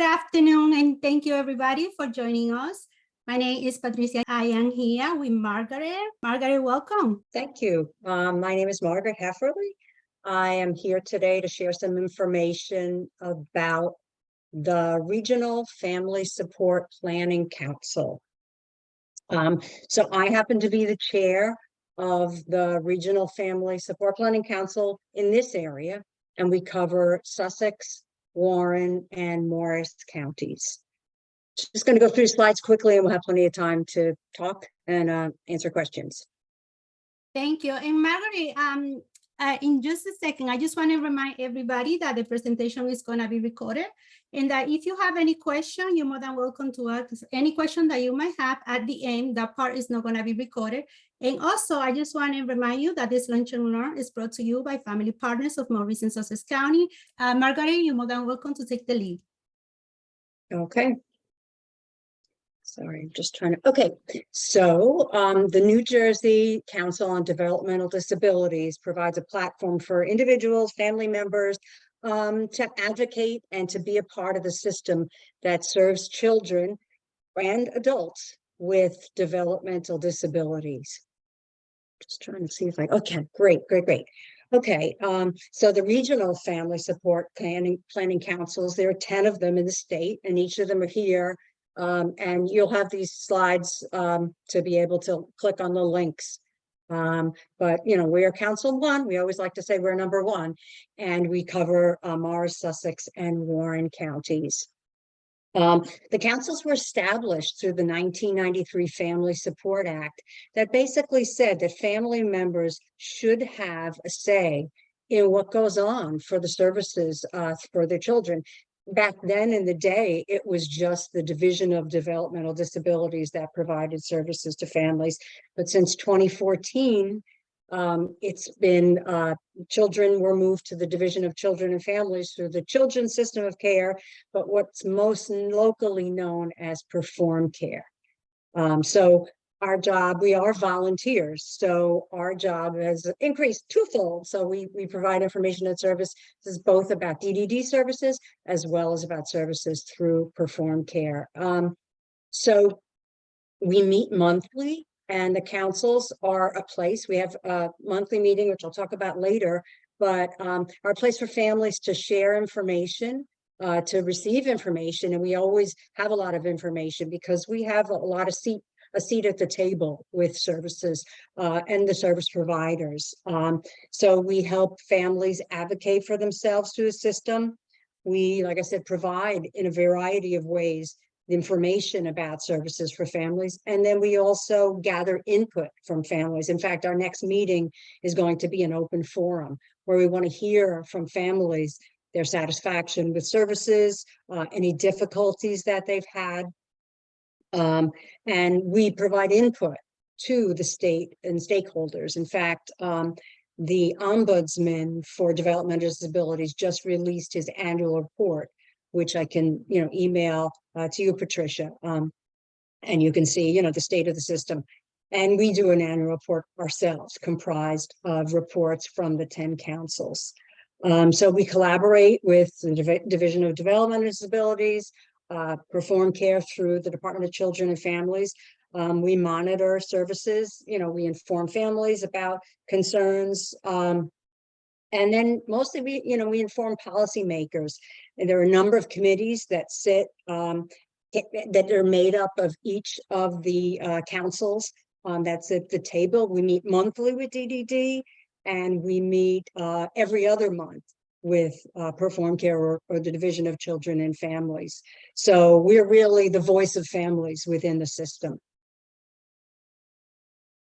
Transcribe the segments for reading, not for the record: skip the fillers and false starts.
Good afternoon, and thank you everybody for joining us. My name is Patricia. I am here with Margaret. Margaret, welcome. Thank you. My name is Margaret Hefferle. I am here today to share some information about the Regional Family Support Planning Council. So I happen to be the chair of the Regional Family Support Planning Council in this area, and we cover Sussex, Warren, and Morris counties. Just going to go through the slides quickly, and we'll have plenty of time to talk and answer questions. Thank you. And Margaret, in just a second, I just want to remind everybody that the presentation is going to be recorded, and that if you have any question, you're more than welcome to ask any question that you might have at the end. That part is not going to be recorded. And also, I just want to remind you that this Lunch and Learn is brought to you by Family Partners of Morris and Sussex County. Margaret, you're more than welcome to take the lead. Okay. Sorry, I'm just trying to, okay. So the New Jersey Council on Developmental Disabilities provides a platform for individuals, family members to advocate and to be a part of the system that serves children and adults with developmental disabilities. Just trying to see if okay, great. Okay, so the Regional Family Support Planning Councils, there are 10 of them in the state, and each of them are here. And you'll have these slides to be able to click on the links. But, you know, we're Council 1. We always like to say we're number 1, and we cover Morris, Sussex, and Warren counties. The councils were established through the 1993 Family Support Act that basically said that family members should have a say in what goes on for the services for their children. Back then in the day, it was just the Division of Developmental Disabilities that provided services to families. But since 2014, it's been children were moved to the Division of Children and Families through the Children's System of Care, but what's most locally known as Perform Care. So our job, we are volunteers, so our job has increased twofold. So we provide information and services both about DDD services as well as about services through Perform Care. So we meet monthly, and the councils are a place. We have a monthly meeting, which I'll talk about later, but are a place for families to share information, to receive information, and we always have a lot of information because we have a lot of a seat at the table with services and the service providers. So we help families advocate for themselves through the system. We, like I said, provide in a variety of ways information about services for families. And then we also gather input from families. In fact, our next meeting is going to be an open forum where we want to hear from families their satisfaction with services, any difficulties that they've had. And we provide input to the state and stakeholders. In fact, the Ombudsman for Developmental Disabilities just released his annual report, which I can, email to you, Patricia, and you can see, the state of the system. And we do an annual report ourselves, comprised of reports from the 10 councils. So we collaborate with the Division of Developmental Disabilities, Perform Care through the Department of Children and Families. We monitor services, we inform families about concerns. And then mostly we inform policymakers. And there are a number of committees that sit, that are made up of each of the councils that's at the table. We meet monthly with DDD, and we meet every other month with Perform Care or the Division of Children and Families. So we're really the voice of families within the system.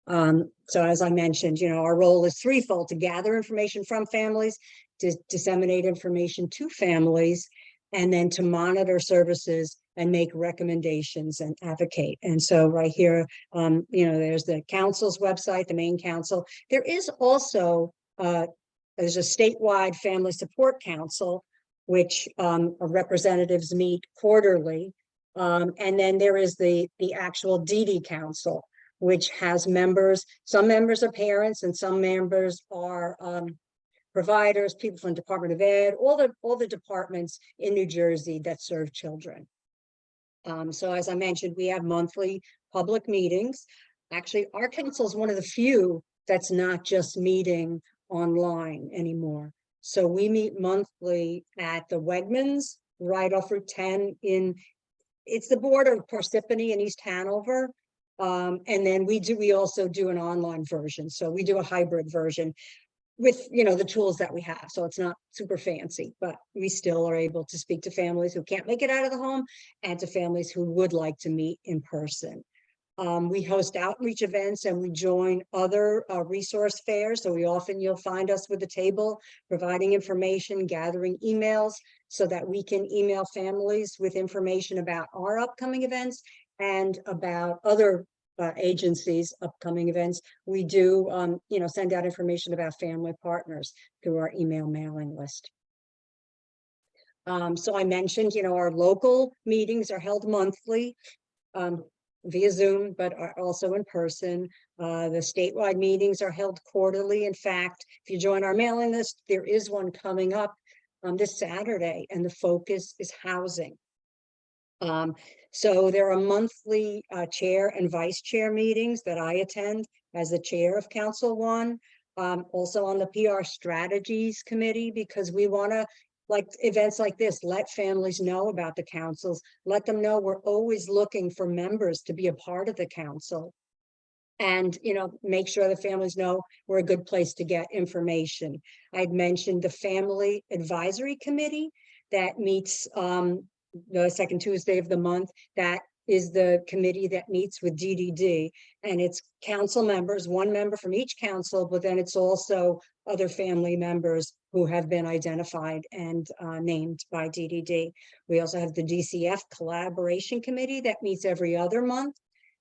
So as I mentioned, our role is threefold: to gather information from families, to disseminate information to families, and then to monitor services and make recommendations and advocate. And so right here, there's the council's website, the main council. There is also, there's a statewide family support council, which representatives meet quarterly. And then there is the actual DD council, which has members. Some members are parents and some members are providers, people from Department of Ed, all the departments in New Jersey that serve children. So as I mentioned, we have monthly public meetings. Actually, our council is one of the few that's not just meeting online anymore. So we meet monthly at the Wegmans, right off Route 10 it's the border of Parsippany and East Hanover. And then we also do an online version. So we do a hybrid version with, the tools that we have. So it's not super fancy, but we still are able to speak to families who can't make it out of the home and to families who would like to meet in person. We host outreach events and we join other resource fairs. So you'll find us with a table, providing information, gathering emails so that we can email families with information about our upcoming events and about other agencies' upcoming events. We do, send out information about family partners through our email mailing list. So I mentioned, our local meetings are held monthly. Via Zoom, but are also in person. The statewide meetings are held quarterly. In fact, if you join our mailing list, there is one coming up this Saturday, and the focus is housing. So there are monthly chair and vice chair meetings that I attend as the chair of Council One. Also on the PR strategies committee, because we want to, like events like this, let families know about the councils, let them know we're always looking for members to be a part of the council. And, make sure the families know we're a good place to get information. I'd mentioned the Family Advisory Committee that meets the second Tuesday of the month. That is the committee that meets with DDD, and it's council members, one member from each council, but then it's also other family members who have been identified and named by DDD. We also have the DCF Collaboration Committee that meets every other month,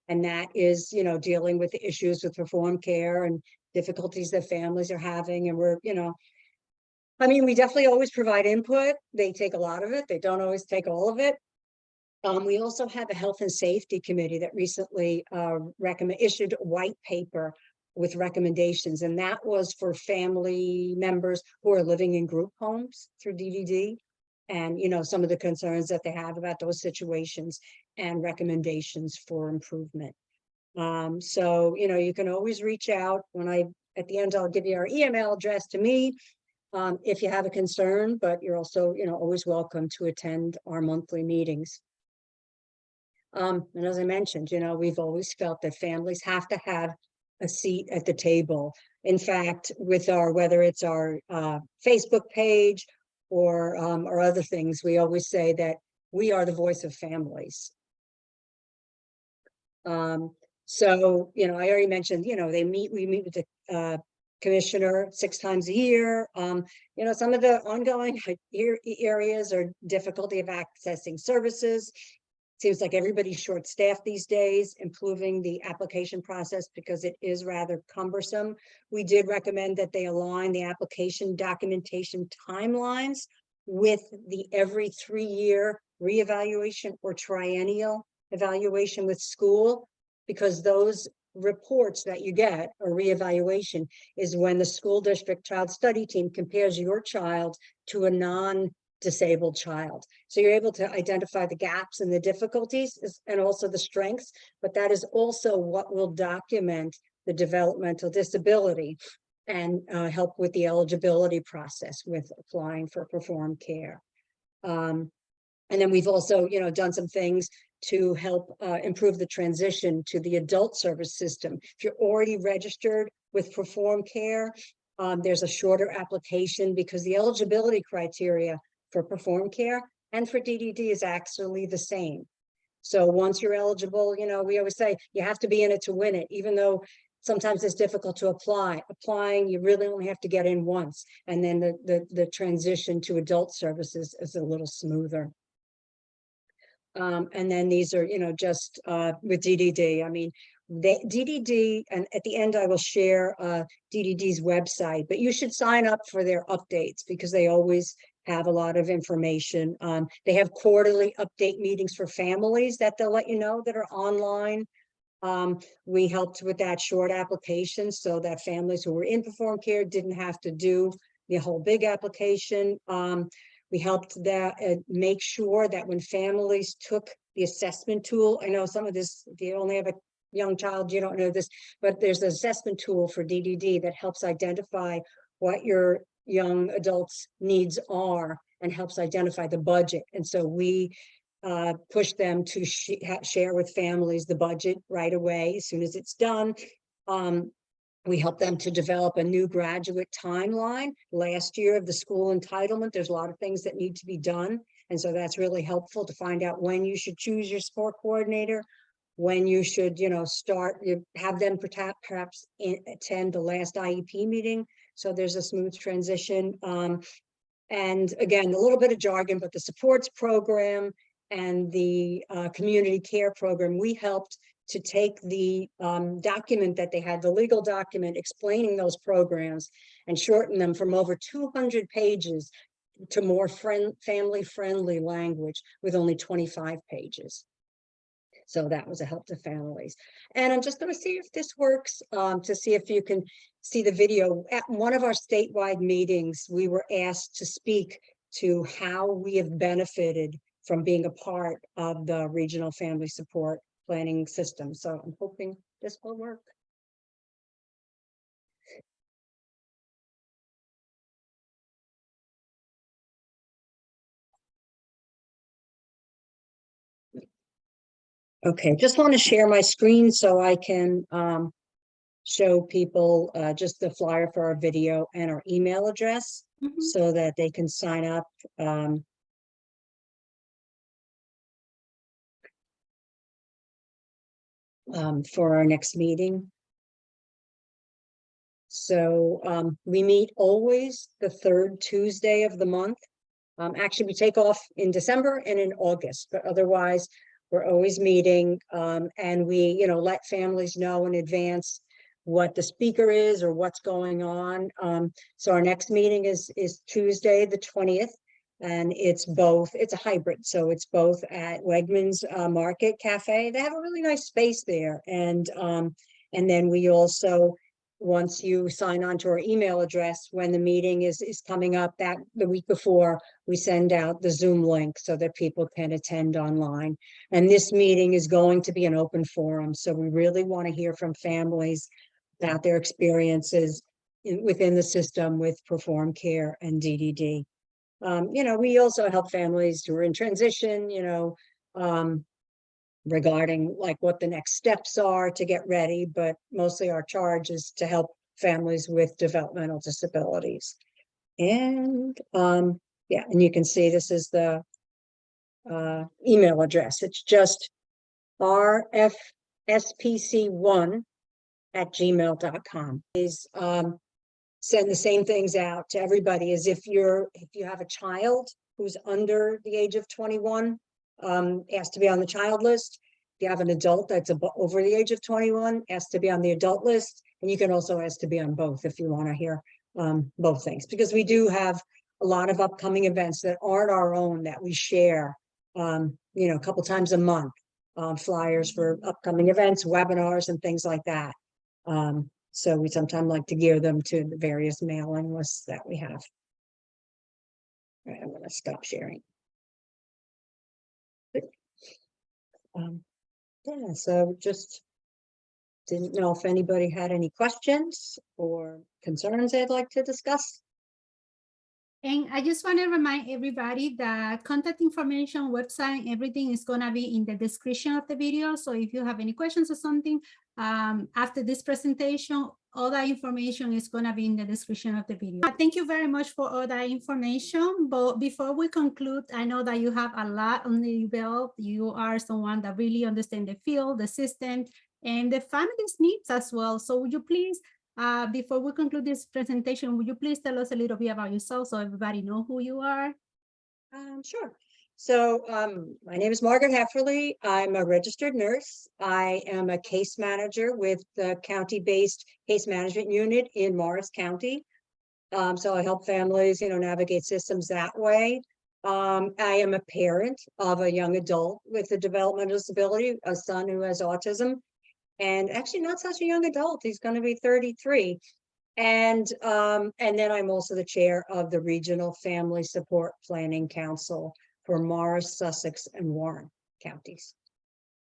and that is, dealing with the issues with reform care and difficulties that families are having. And we're, we definitely always provide input. They take a lot of it. They don't always take all of it. We also have a health and safety committee that recently issued a white paper with recommendations, and that was for family members who are living in group homes through DDD, and some of the concerns that they have about those situations and recommendations for improvement. So you can always reach out. At the end, I'll give you our email address to me if you have a concern, but you're also always welcome to attend our monthly meetings. And as I mentioned, we've always felt that families have to have a seat at the table. In fact, with whether it's our Facebook page or other things, we always say that we are the voice of families. So, I already mentioned, we meet with the commissioner 6 times a year. Some of the ongoing areas are difficulty of accessing services. Seems like everybody's short-staffed these days, improving the application process because it is rather cumbersome. We did recommend that they align the application documentation timelines with the every 3-year reevaluation or triennial evaluation with school, because those reports that you get, or reevaluation, is when the school district child study team compares your child to a non-disabled child. So you're able to identify the gaps and the difficulties and also the strengths, but that is also what will document the developmental disability and help with the eligibility process with applying for perform care. And then we've also, done some things to help improve the transition to the adult service system. If you're already registered with perform care, there's a shorter application because the eligibility criteria for perform care and for DDD is actually the same. So once you're eligible, we always say you have to be in it to win it, even though sometimes it's difficult to apply. Applying, you really only have to get in once, and then the transition to adult services is a little smoother. And then these are, just with DDD. DDD, and at the end I will share DDD's website, but you should sign up for their updates because they always have a lot of information. They have quarterly update meetings for families that they'll let you know that are online. We helped with that short application so that families who were in perform care didn't have to do the whole big application. We helped that make sure that when families took the assessment tool, I know some of this, if you only have a young child, you don't know this, but there's an assessment tool for DDD that helps identify what your young adults' needs are and helps identify the budget. And so we push them to share with families the budget right away as soon as it's done. We help them to develop a new graduate timeline. Last year of the school entitlement, there's a lot of things that need to be done. And so that's really helpful to find out when you should choose your support coordinator, when you should, have them perhaps attend the last IEP meeting. So there's a smooth transition. And again, a little bit of jargon, but the supports program and the community care program, we helped to take the document that they had, the legal document explaining those programs, and shorten them from over 200 pages to more family-friendly language with only 25 pages. So that was a help to families. And I'm just going to see if this works, to see if you can see the video. At one of our statewide meetings, we were asked to speak to how we have benefited from being a part of the regional family support planning system. So I'm hoping this will work. Okay, just want to share my screen so I can show people just the flyer for our video and our email address, so that they can sign up. For our next meeting. So we meet always the third Tuesday of the month. Actually, we take off in December and in August, but otherwise we're always meeting, and we, let families know in advance what the speaker is or what's going on. So our next meeting is Tuesday, the 20th. And it's a hybrid. So it's both at Wegmans Market Cafe. They have a really nice space there. And then we also, once you sign on to our email address, when the meeting is coming up the week before, we send out the Zoom link so that people can attend online. And this meeting is going to be an open forum. So we really want to hear from families about their experiences within the system with Perform Care and DDD. We also help families who are in transition, regarding like what the next steps are to get ready, but mostly our charge is to help families with developmental disabilities. And yeah, and you can see this is the email address. It's just rfspc1@gmail.com. Send the same things out to everybody as if you have a child who's under the age of 21, asked to be on the child list. If you have an adult that's over the age of 21, asked to be on the adult list. And you can also ask to be on both if you want to hear both things, because we do have a lot of upcoming events that aren't our own that we share, a couple times a month, flyers for upcoming events, webinars, and things like that. So we sometimes like to gear them to the various mailing lists that we have. All right, I'm going to stop sharing. Yeah, so just didn't know if anybody had any questions or concerns they'd like to discuss. And I just want to remind everybody that contact information, website, everything is going to be in the description of the video. So if you have any questions or something after this presentation, all that information is going to be in the description of the video. Thank you very much for all that information. But before we conclude, I know that you have a lot on the belt. You are someone that really understands the field, the system, and the family's needs as well. So would you please, before we conclude this presentation, would you please tell us a little bit about yourself so everybody know who you are? Sure. So my name is Margaret Hefferle. I'm a registered nurse. I am a case manager with the county-based case management unit in Morris County. So I help families, navigate systems that way. I am a parent of a young adult with a developmental disability, a son who has autism, and actually not such a young adult. He's going to be 33. And then I'm also the chair of the Regional Family Support Planning Council for Morris, Sussex, and Warren counties.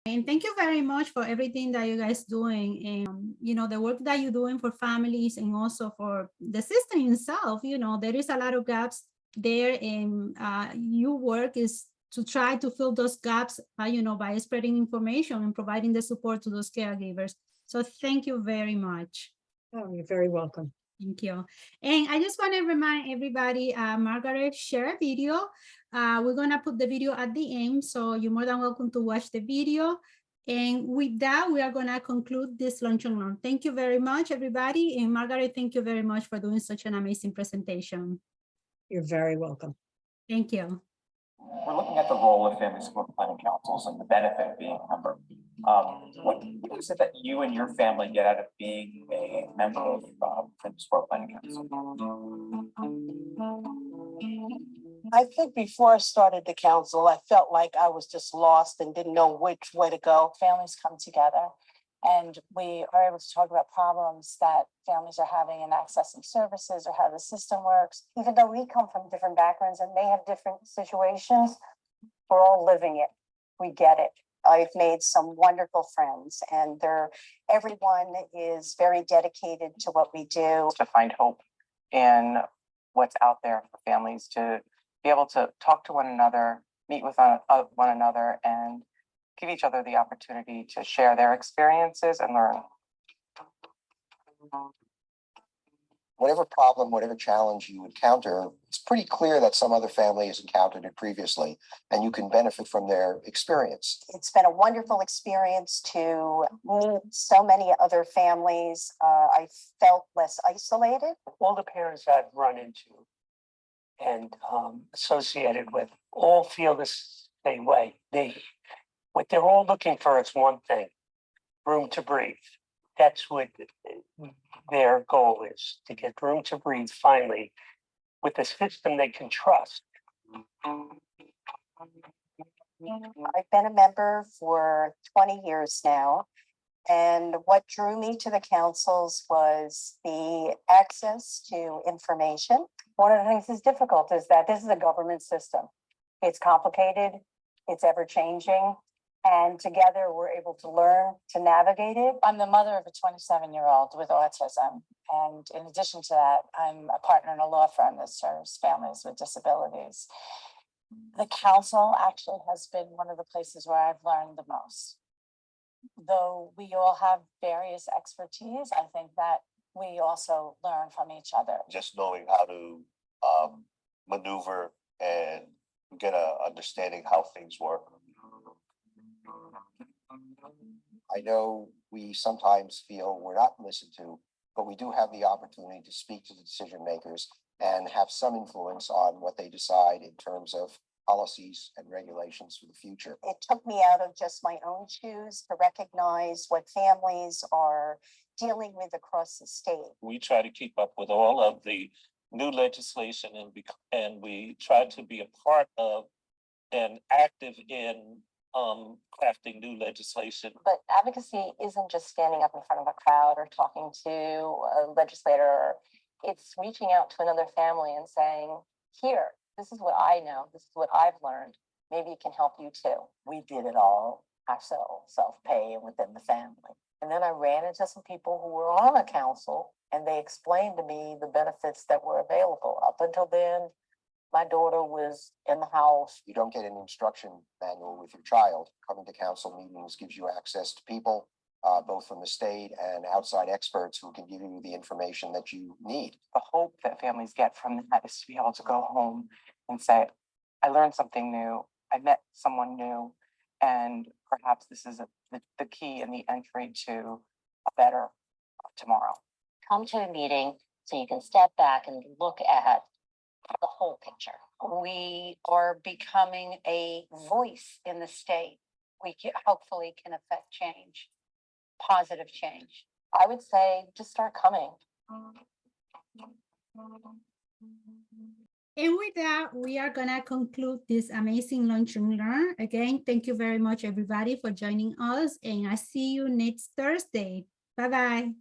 And thank you very much for everything that you guys doing, and the work that you're doing for families and also for the system itself. There is a lot of gaps there, and your work is to try to fill those gaps, by spreading information and providing the support to those caregivers. So thank you very much. Oh, you're very welcome. Thank you. And I just want to remind everybody, Margaret shared a video. We're going to put the video at the end, so you're more than welcome to watch the video. And with that, we are going to conclude this lunch and learn. Thank you very much, everybody. And Margaret, thank you very much for doing such an amazing presentation. You're very welcome. Thank you. We're looking at the role of family support planning councils and the benefit of being a member. What is it that you and your family get out of being a member of family support planning council? I think before I started the council, I felt like I was just lost and didn't know which way to go. Families come together and we are able to talk about problems that families are having in accessing services or how the system works. Even though we come from different backgrounds and may have different situations, we're all living it. We get it. I've made some wonderful friends, and everyone is very dedicated to what we do. To find hope in what's out there for families, to be able to talk to one another, meet with one another, and give each other the opportunity to share their experiences and learn. Whatever problem, whatever challenge you encounter, it's pretty clear that some other family has encountered it previously, and you can benefit from their experience. It's been a wonderful experience to meet so many other families. I felt less isolated. All the parents I've run into and associated with all feel the same way. What they're all looking for is one thing: room to breathe. That's what their goal is, to get room to breathe finally with a system they can trust. I've been a member for 20 years now, and what drew me to the councils was the access to information. One of the things that's difficult is that this is a government system. It's complicated, it's ever-changing, and together we're able to learn to navigate it. I'm the mother of a 27-year-old with autism. And in addition to that, I'm a partner in a law firm that serves families with disabilities. The council actually has been one of the places where I've learned the most. Though we all have various expertise, I think that we also learn from each other. Just knowing how to maneuver and get an understanding how things work. I know we sometimes feel we're not listened to, but we do have the opportunity to speak to the decision makers and have some influence on what they decide in terms of policies and regulations for the future. It took me out of just my own shoes to recognize what families are dealing with across the state. We try to keep up with all of the new legislation and we try to be a part of and active in crafting new legislation. But advocacy isn't just standing up in front of a crowd or talking to a legislator. It's reaching out to another family and saying, here, this is what I know. This is what I've learned. Maybe it can help you too. We did it all ourselves, self-pay and within the family. And then I ran into some people who were on a council and they explained to me the benefits that were available. Up until then, my daughter was in the house. You don't get an instruction manual with your child. Coming to council meetings gives you access to people, both from the state and outside experts who can give you the information that you need. The hope that families get from that is to be able to go home and say, I learned something new, I met someone new, and perhaps this is the key and the entry to a better tomorrow. Come to a meeting so you can step back and look at the whole picture. We are becoming a voice in the state. We hopefully can affect change, positive change. I would say just start coming. And with that, we are going to conclude this amazing Lunch and Learn. Again, thank you very much, everybody, for joining us. And I see you next Thursday. Bye-bye.